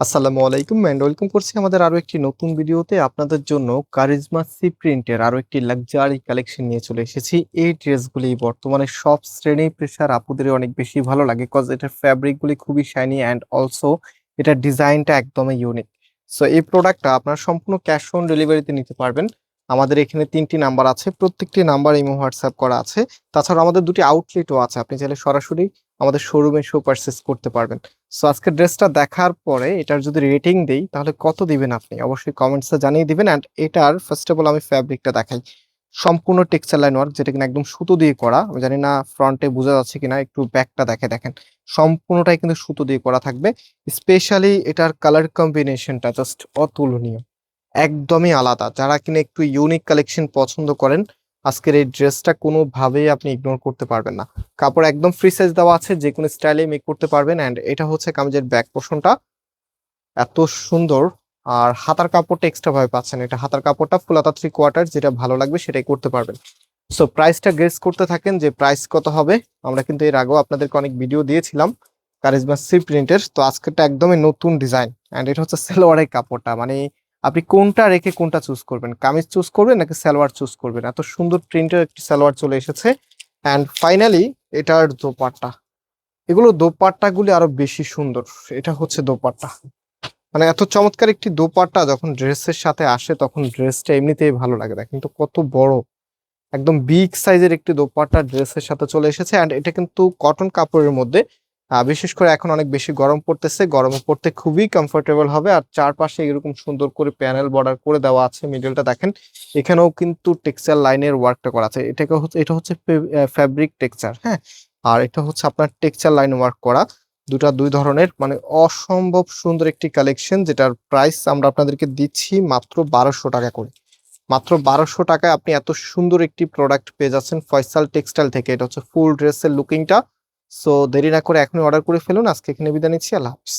আসসালামু আলাইকুম and welcome করছি আমাদের আরো একটি নতুন ভিডিওতে। আপনাদের জন্য কারিজমা সি প্রিন্টের আরো একটি লাক্সারি কালেকশন নিয়ে চলে এসেছি। এই ড্রেসগুলি বর্তমানে সব শ্রেণী পেশার আপুদের অনেক বেশি ভালো লাগে, কজ এটার ফ্যাব্রিক গুলি খুবই শাইনি অ্যান্ড অলসো এটার ডিজাইনটা একদমই ইউনিক। সো এই প্রোডাক্টটা আপনার সম্পূর্ণ ক্যাশ অন ডেলিভারিতে নিতে পারবেন। আমাদের এখানে 3টি নাম্বার আছে, প্রত্যেকটি নাম্বার ইমো হোয়াটসঅ্যাপ করা আছে। তাছাড়া আমাদের দুটি আউটলেটও আছে, আপনি চাইলে সরাসরি আমাদের শোরুমে এসেও পারচেস করতে পারবেন। সো আজকে ড্রেসটা দেখার পরে এটার যদি রেটিং দেই তাহলে কত দিবেন আপনি অবশ্যই কমেন্টসে জানিয়ে দিবেন। অ্যান্ড এটার ফার্স্ট অফ অল আমি ফ্যাব্রিকটা দেখাই। সম্পূর্ণ টেক্সচার লাইন ওয়ার্ক, যেটা কিনা একদম সুতো দিয়ে করা। আমি জানি না ফ্রন্টে বোঝা যাচ্ছে কিনা, একটু ব্যাকটা দেখেন। সম্পূর্ণটাই কিন্তু সুতো দিয়ে করা থাকবে। স্পেশালি এটার কালার কম্বিনেশনটা জাস্ট অতুলনীয়, একদমই আলাদা। যারা কিনা একটু ইউনিক কালেকশন পছন্দ করেন, আজকের এই ড্রেসটা কোনোভাবেই আপনি ইগনোর করতে পারবেন না। কাপড় একদম ফ্রি সাইজ দেওয়া আছে, যে কোনো স্টাইলে মেক করতে পারবেন। অ্যান্ড এটা হচ্ছে কামিজের ব্যাক পোর্শনটা, এত সুন্দর। আর হাতার কাপড়টা এক্সট্রা ভাবে পাচ্ছেন, এটা হাতার কাপড়টা ফুল হাতা 3/4, যেটা ভালো লাগবে সেটাই করতে পারবেন। সো প্রাইসটা গেস করতে থাকেন যে প্রাইস কত হবে। আমরা কিন্তু এর আগেও আপনাদেরকে অনেক ভিডিও দিয়েছিলাম কারিজমা সি প্রিন্টের। তো আজকেরটা একদমই নতুন ডিজাইন। অ্যান্ড এটা হচ্ছে সালোয়ারের কাপড়টা, মানে আপনি কোনটা রেখে কোনটা চুজ করবেন, কামিজ চুজ করবেন নাকি সালোয়ার চুজ করবেন। এত সুন্দর প্রিন্টের একটি সালোয়ার চলে এসেছে। অ্যান্ড ফাইনালি এটার দোপাট্টা, এগুলো দোপাট্টাগুলি আরো বেশি সুন্দর। এটা হচ্ছে দোপাট্টা, মানে এত চমৎকার একটি দোপাট্টা যখন ড্রেসের সাথে আসে তখন ড্রেসটা এমনিতেই ভালো লাগে। দেখেন তো কত বড়, একদম বিগ সাইজের একটি দোপাট্টা ড্রেসের সাথে চলে এসেছে। অ্যান্ড এটা কিন্তু কটন কাপড়ের মধ্যে। বিশেষ করে এখন অনেক বেশি গরম পড়তেছে, গরমে পড়তে খুবই কমফোর্টেবল হবে। আর চারপাশে এরকম সুন্দর করে প্যানেল বর্ডার করে দেওয়া আছে, মিডলটা দেখেন। এখানেও কিন্তু টেক্সচার লাইনের ওয়ার্কটা করা আছে। এটা হচ্ছে ফ্যাব্রিক টেক্সচার, হ্যাঁ। আর এটা হচ্ছে আপনার টেক্সচার লাইন ওয়ার্ক করা। দুটা দুই ধরনের, মানে অসম্ভব সুন্দর একটি কালেকশন, যেটার প্রাইস আমরা আপনাদেরকে দিচ্ছি মাত্র 1200 টাকা করে। মাত্র 1200 টাকায় আপনি এত সুন্দর একটি প্রোডাক্ট পেয়ে যাচ্ছেন ফয়সাল টেক্সটাইল থেকে। এটা হচ্ছে ফুল ড্রেসের লুকিংটা। সো দেরি না করে এখনই অর্ডার করে ফেলুন। আজকে এখানে বিদায় নিচ্ছি, আল্লাহ হাফিজ।